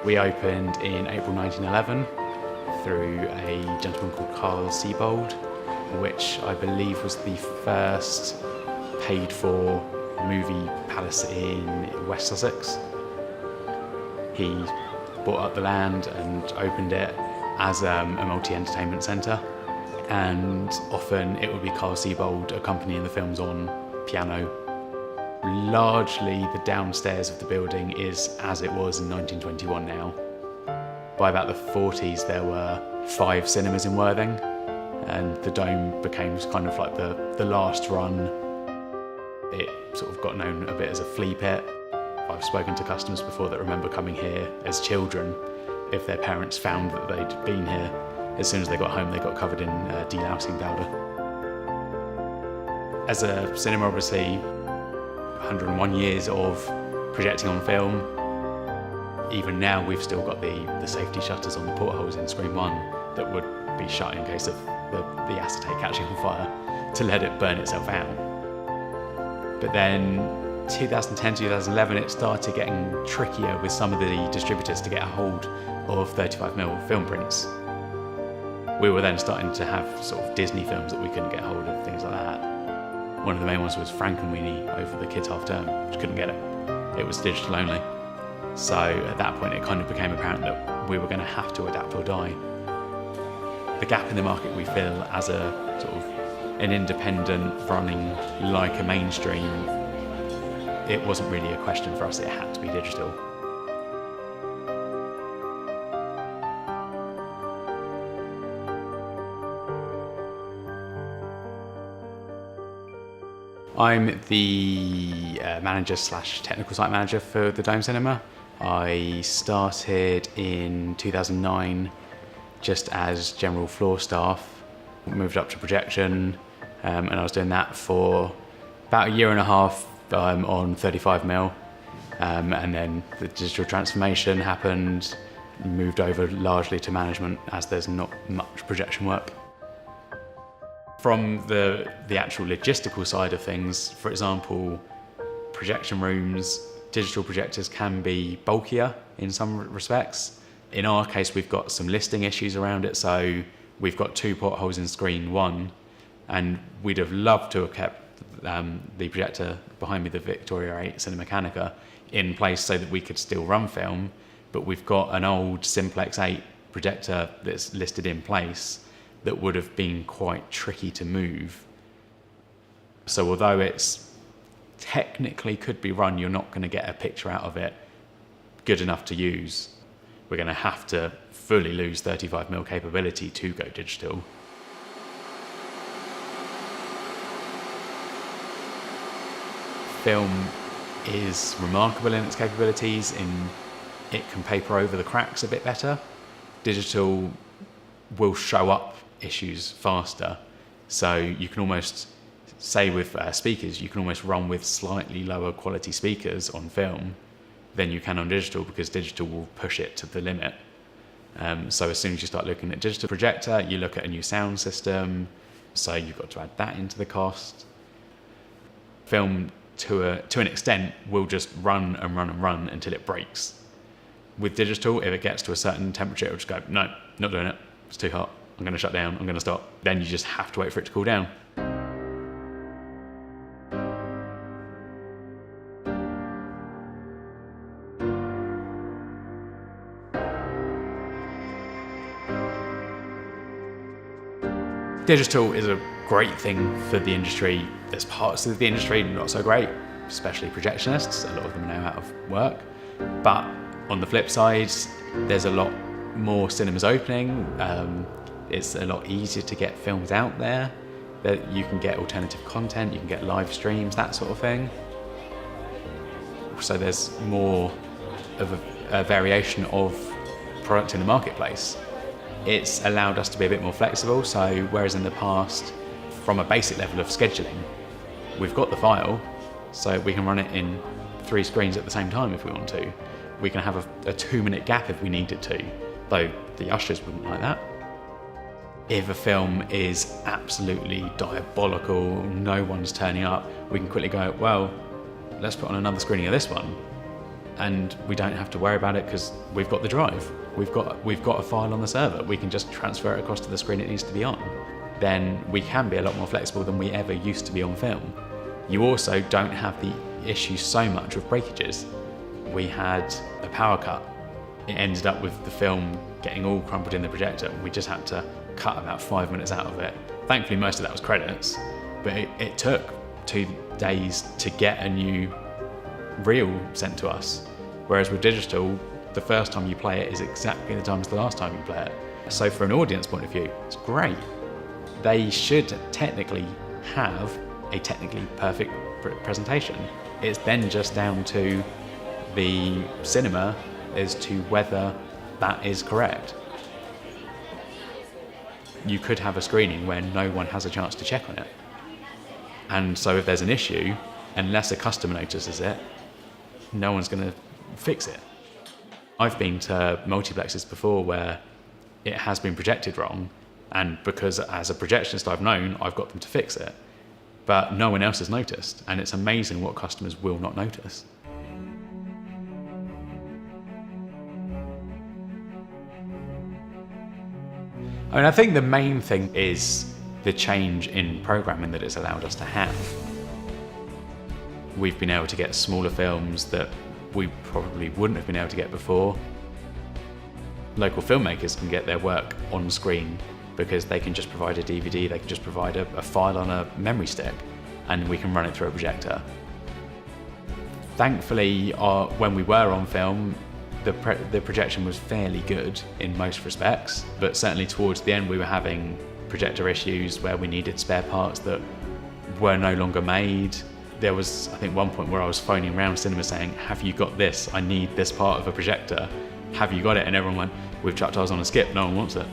We opened in April 1911 through a gentleman called Carl Siebold, which I believe was the first paid-for movie palace in West Sussex. He bought up the land and opened it as a multi-entertainment centre, and often it would be Carl Siebold accompanying the films on piano. Largely the downstairs of the building is as it was in 1921 now. By about the 40s there were 5 cinemas in Worthing, and the Dome became kind of like the last run. It sort of got known a bit as a flea pit. I've spoken to customers before that remember coming here as children. If their parents found that they'd been here, as soon as they got home they got covered in delousing powder. As a cinema, obviously, 101 years of projecting on film. Even now we've still got the safety shutters on the portholes in Screen 1 that would be shut in case of the acetate catching on fire to let it burn itself out. But then 2010, 2011 it started getting trickier with some of the distributors to get a hold of 35mm film prints. We were then starting to have sort of Disney films that we couldn't get hold of, things like that. One of the main ones was Frankenweenie over the kids' half term, which couldn't get it. It was digital only. So at that point it kind of became apparent that we were going to have to adapt or die. The gap in the market we feel as a sort of an independent running like a mainstream, it wasn't really a question for us, it had to be digital. I'm the manager / technical site manager for the Dome Cinema. I started in 2009 just as general floor staff, moved up to projection, and I was doing that for about a year and a half on 35mm, and then the digital transformation happened, moved over largely to management as there's not much projection work. From the actual logistical side of things, for example, projection rooms, digital projectors can be bulkier in some respects. In our case, we've got some listing issues around it, so we've got 2 portholes in Screen 1, and we'd have loved to have kept the projector behind me, the Victoria 8 Cinemacanica, in place so that we could still run film, but we've got an old Simplex 8 projector that's listed in place that would have been quite tricky to move. So although it's technically could be run, you're not going to get a picture out of it good enough to use. We're going to have to fully lose 35mm capability to go digital. Film is remarkable in its capabilities, it can paper over the cracks a bit better. Digital will show up issues faster, so you can almost say with speakers, you can almost run with slightly lower quality speakers on film than you can on digital, because digital will push it to the limit. So as soon as you start looking at digital projector, you look at a new sound system, so you've got to add that into the cost. Film, to an extent, will just run and run and run until it breaks. With digital, if it gets to a certain temperature, it'll just go, no, not doing it, it's too hot, I'm going to shut down, I'm going to stop. Then you just have to wait for it to cool down. Digital is a great thing for the industry. There's parts of the industry not so great, especially projectionists. A lot of them are now out of work. But on the flip side, there's a lot more cinemas opening. It's a lot easier to get films out there. That you can get alternative content, you can get live streams, that sort of thing. So there's more of a variation of product in the marketplace. It's allowed us to be a bit more flexible, so whereas in the past, from a basic level of scheduling, we've got the file, so we can run it in 3 screens at the same time if we want to. We can have a 2-minute gap if we needed to, though the ushers wouldn't like that. If a film is absolutely diabolical, no one's turning up, we can quickly go, well, let's put on another screening of this one. and we don't have to worry about it because we've got the drive. We've got a file on the server. We can just transfer it across to the screen it needs to be on. Then we can be a lot more flexible than we ever used to be on film. You also don't have the issue so much with breakages. We had a power cut. It ended up with the film getting all crumpled in the projector. We just had to cut about 5 minutes out of it. Thankfully, most of that was credits, but it took 2 days to get a new reel sent to us. Whereas with digital, the first time you play it is exactly the time as the last time you play it. So from an audience point of view, it's great. They should technically have a technically perfect presentation. It's then just down to the cinema as to whether that is correct. You could have a screening where no one has a chance to check on it. And so if there's an issue, unless a customer notices it, no one's going to fix it. I've been to multiplexes before where it has been projected wrong, and because as a projectionist I've known, I've got them to fix it. But no one else has noticed, and it's amazing what customers will not notice. I mean, I think the main thing is the change in programming that it's allowed us to have. We've been able to get smaller films that we probably wouldn't have been able to get before. Local filmmakers can get their work on screen because they can just provide a DVD, they can just provide a file on a memory stick, and we can run it through a projector. Thankfully, when we were on film, the projection was fairly good in most respects, but certainly towards the end we were having projector issues where we needed spare parts that were no longer made. There was, I think, one point where I was phoning around cinema saying, have you got this? I need this part of a projector. Have you got it? And everyone went, we've chucked ours on a skip, no one wants it.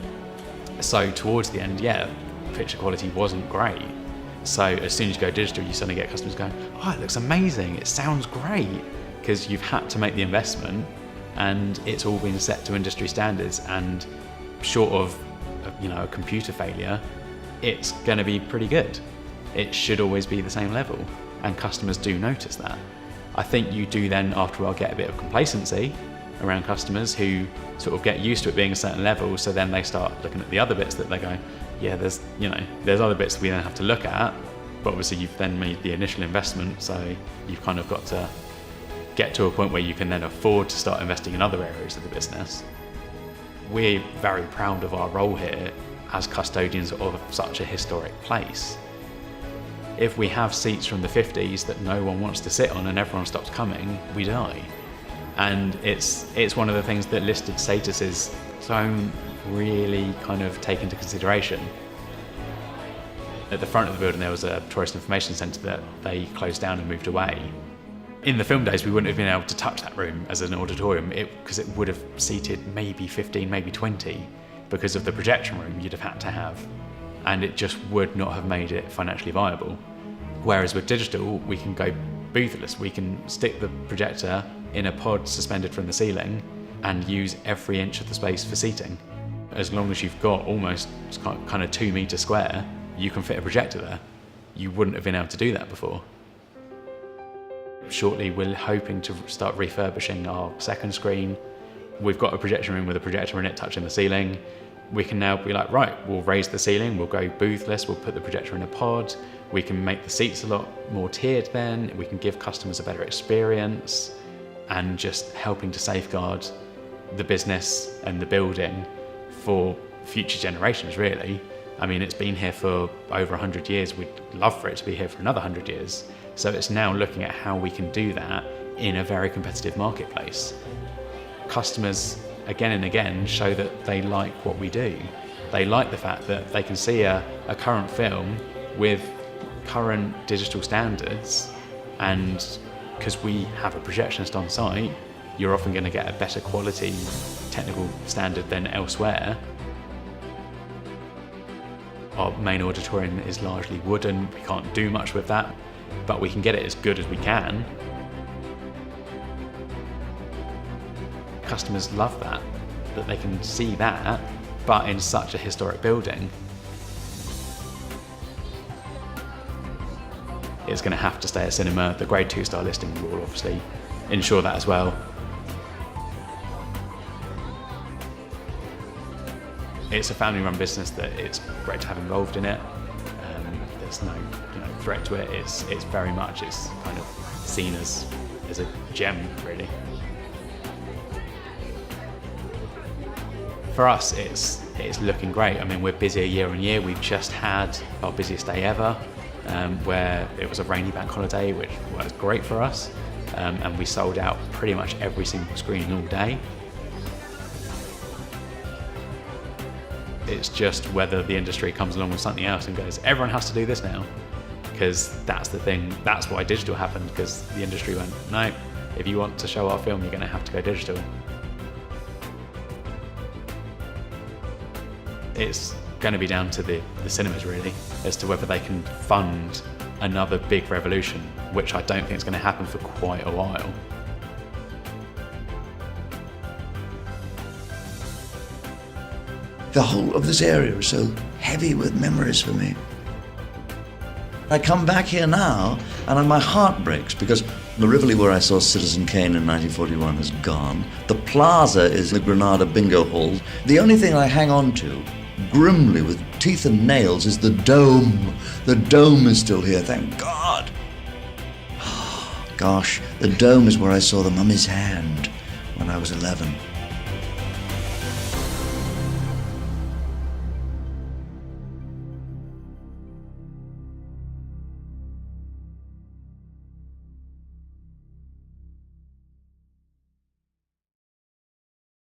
So towards the end, yeah, picture quality wasn't great. So as soon as you go digital, you suddenly get customers going, oh, it looks amazing, it sounds great, because you've had to make the investment and it's all been set to industry standards, and short of a computer failure, it's going to be pretty good. It should always be the same level, and customers do notice that. I think you do then after a while get a bit of complacency around customers who sort of get used to it being a certain level, so then they start looking at the other bits that they go, yeah, there's other bits that we then have to look at, but obviously you've then made the initial investment, so you've kind of got to get to a point where you can then afford to start investing in other areas of the business. We're very proud of our role here as custodians of such a historic place. If we have seats from the 50s that no one wants to sit on and everyone stops coming, we die. And it's one of the things that listed statuses don't really kind of take into consideration. At the front of the building there was a tourist information centre that they closed down and moved away. In the film days we wouldn't have been able to touch that room as an auditorium because it would have seated maybe 15, maybe 20 because of the projection room you'd have had to have, and it just would not have made it financially viable. Whereas with digital we can go boothless, we can stick the projector in a pod suspended from the ceiling and use every inch of the space for seating. As long as you've got almost kind of 2 metre square, you can fit a projector there. You wouldn't have been able to do that before. Shortly we're hoping to start refurbishing our second screen. We've got a projection room with a projector in it touching the ceiling. We can now be like, right, we'll raise the ceiling, we'll go boothless, we'll put the projector in a pod, we can make the seats a lot more tiered then, we can give customers a better experience, and just helping to safeguard the business and the building for future generations, really. I mean, it's been here for over 100 years. We'd love for it to be here for another 100 years. So it's now looking at how we can do that in a very competitive marketplace. Customers, again and again, show that they like what we do. They like the fact that they can see a current film with current digital standards, and because we have a projectionist on site, you're often going to get a better quality technical standard than elsewhere. Our main auditorium is largely wooden, we can't do much with that, but we can get it as good as we can. Customers love that they can see that, but in such a historic building. It's going to have to stay a cinema. The grade 2 star listing will obviously ensure that as well. It's a family-run business that it's great to have involved in it. There's no threat to it. It's very much, it's kind of seen as a gem, really. For us, it's looking great. I mean, we're busier year on year. We've just had our busiest day ever, where it was a rainy bank holiday, which was great for us, and we sold out pretty much every single screen all day. It's just whether the industry comes along with something else and goes, everyone has to do this now, because that's the thing. That's why digital happened, because the industry went, no, if you want to show our film, you're going to have to go digital. It's going to be down to the cinemas, really, as to whether they can fund another big revolution, which I don't think is going to happen for quite a while. The whole of this area is so heavy with memories for me. I come back here now and my heart breaks because the Rivoli where I saw Citizen Kane in 1941 is gone. The plaza is the Granada Bingo Hall. The only thing I hang on to, grimly with teeth and nails, is the dome. The dome is still here, thank God. Gosh, the dome is where I saw the Mummy's Hand when I was 11.